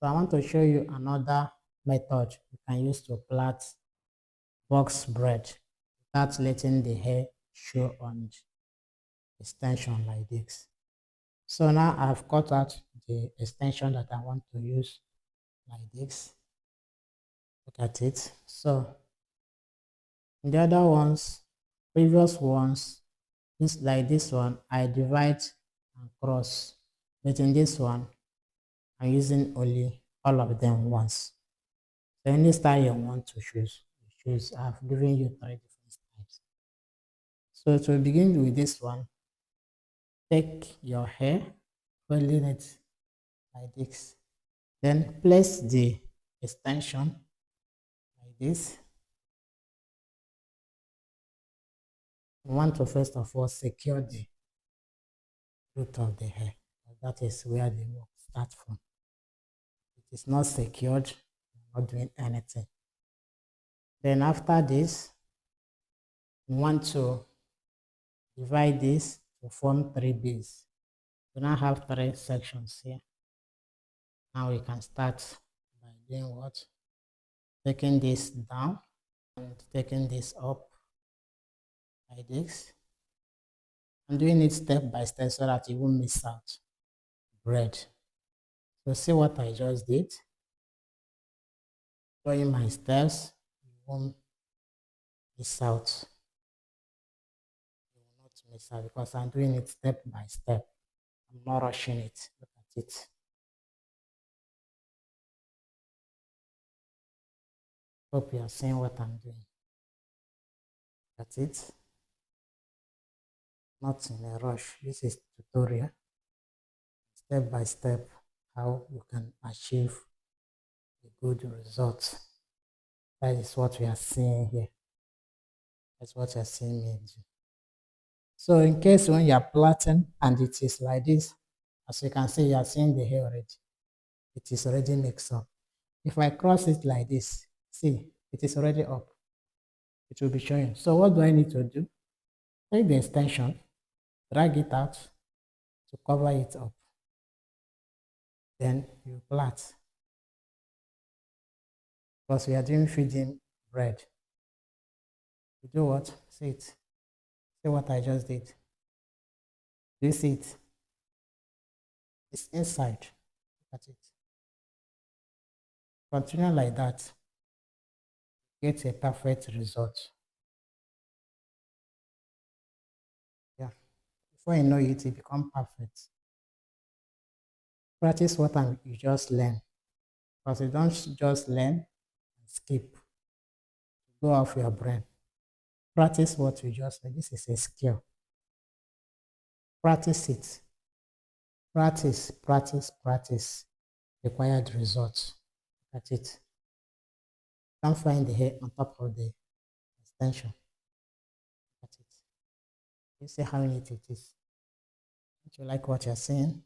So I want to show you another method you can use to plait box braid without letting the hair show on extension like this. So now I've cut out the extension that I want to use like this. Look at it. So the other ones, previous ones, like this one, I divide and cross. But in this one, I'm using only all of them once. So any style you want to choose, I've given you 3 different styles. So to begin with this one, take your hair, folding it like this. Then place the extension like this. You want to first of all secure the root of the hair. That is where the work starts from. It is not secured, you're not doing anything. Then after this, you want to divide this to form 3 beads. We now have 3 sections here. Now we can start by doing what? Taking this down and taking this up like this. I'm doing it step by step so that you won't miss out braid. So see what I just did. Following my steps, you won't miss out. You will not miss out because I'm doing it step by step. I'm not rushing it. Look at it. Hope you are seeing what I'm doing. That's it. Not in a rush. This is tutorial. Step by step, how you can achieve a good result. That is what we are seeing here. That's what you are seeing me do. So in case when you are plaiting and it is like this, as you can see, you are seeing the hair already. It is already mixed up. If I cross it like this, see, it is already up. It will be showing. So what do I need to do? Take the extension, drag it out to cover it up. Then you plait. Because we are doing feeding braid. You do what? See it. See what I just did. Do you see it? It's inside. Look at it. Continue like that. Get a perfect result. Yeah. Before you know it, it becomes perfect. Practice what you just learn. Because you don't just learn and skip. Go off your brain. Practice what you just learned. This is a skill. Practice it. Practice, practice, practice. Required results. That's it. Can't find the hair on top of the extension. That's it. You see how neat it is. Don't you like what you're seeing?